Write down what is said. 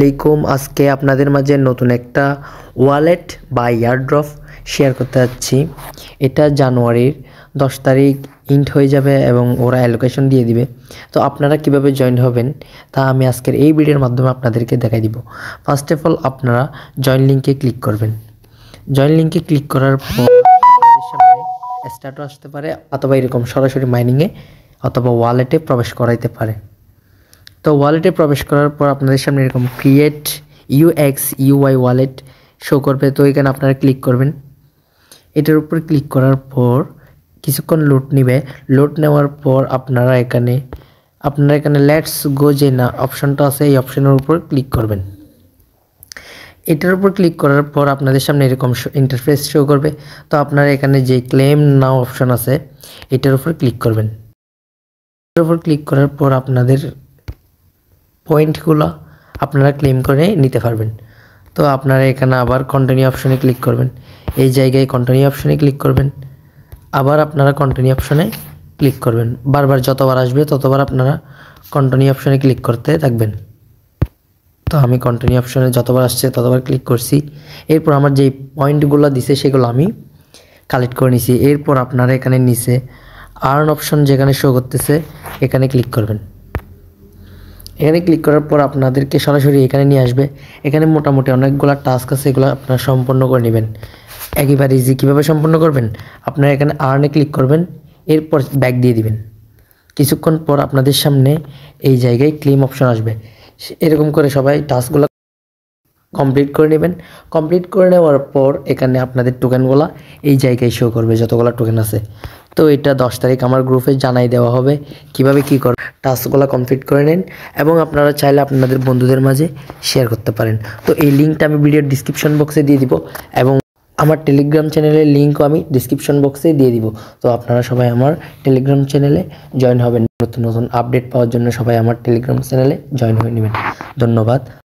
আলাইকুম। আজকে আপনাদের মাঝে নতুন একটা ওয়ালেট বা এয়ারড্রপ শেয়ার করতে যাচ্ছি। এটা জানুয়ারির 10 তারিখ ইন্ট হয়ে যাবে এবং ওরা অ্যালোকেশন দিয়ে দিবে। তো আপনারা কিভাবে জয়েন হবেন তা আমি আজকের এই ভিডিওর মাধ্যমে আপনাদেরকে দেখাই দিব। ফার্স্ট অফ অল আপনারা জয়েন লিঙ্কে ক্লিক করবেন। জয়েন লিঙ্কে ক্লিক করার পর আপনাদের সামনে স্ট্যাটাস আসতে পারে অথবা এরকম সরাসরি মাইনিংয়ে অথবা ওয়ালেটে প্রবেশ করাইতে পারে। তো ওয়ালেটে প্রবেশ করার পর আপনাদের সামনে এরকম ক্রিয়েট UX/UI ওয়ালেট শো করবে। তো এখানে আপনারা ক্লিক করবেন। এটার উপর ক্লিক করার পর কিছুক্ষণ লোড নেবে। লোড নেওয়ার পর আপনারা এখানে লেটস গো যে না অপশনটা আছে এই অপশনের উপর ক্লিক করবেন। এটার উপর ক্লিক করার পর আপনাদের সামনে এরকম ইন্টারফেস শো করবে। তো আপনারা এখানে যে ক্লেম নাও অপশন আছে এটার উপর ক্লিক করবেন। এটার উপর ক্লিক করার পর আপনাদের পয়েন্টগুলো আপনারা ক্লেম করে নিতে পারবেন। তো আপনারা এখানে আবার কন্টিনিউ অপশনে ক্লিক করবেন। এই জায়গায় কন্টিনিউ অপশনে ক্লিক করবেন। আবার আপনারা কন্টিনিউ অপশনে ক্লিক করবেন। বারবার যতবার আসবে ততবার আপনারা কন্টিনিউ অপশনে ক্লিক করতে থাকবেন। তো আমি কন্টিনিউ অপশনে যতবার আসছে ততবার ক্লিক করছি। এরপর আমার যেই পয়েন্টগুলো দিছে সেগুলো আমি কালেক্ট করে নিছি। এরপর আপনারা এখানে নিচে আর্ন অপশন যেখানে শো করতেছে এখানে ক্লিক করবেন। এখানে ক্লিক করার পর আপনাদেরকে সরাসরি এখানে নিয়ে আসবে। এখানে মোটামুটি অনেকগুলো টাস্ক আছে, এগুলো আপনারা সম্পন্ন করে নেবেন। একেবারে ইজি। কীভাবে সম্পন্ন করবেন, আপনারা এখানে আর্নে ক্লিক করবেন, এরপর ব্যাক দিয়ে দিবেন। কিছুক্ষণ পর আপনাদের সামনে এই জায়গায় ক্লেম অপশন আসবে। এরকম করে সবাই টাস্কগুলো কমপ্লিট করে নেবেন। কমপ্লিট করে নেওয়ার পর এখানে আপনাদের টোকেনগুলো এই জায়গায় শো করবে, যতগুলো টোকেন আছে। তো এটা 10 তারিখ আমার গ্রুপে জানাই দেওয়া হবে কিভাবে কী করে টাস্কগুলো কমপ্লিট করে নেন, এবং আপনারা চাইলে আপনাদের বন্ধুদের মাঝে শেয়ার করতে পারেন। তো এই লিঙ্কটা আমি ভিডিওর ডিসক্রিপশন বক্সে দিয়ে দিব এবং আমার টেলিগ্রাম চ্যানেলের লিঙ্কও আমি ডিসক্রিপশন বক্সে দিয়ে দিব। তো আপনারা সবাই আমার টেলিগ্রাম চ্যানেলে জয়েন হবেন। নতুন নতুন আপডেট পাওয়ার জন্য সবাই আমার টেলিগ্রাম চ্যানেলে জয়েন হয়ে নেবেন। ধন্যবাদ।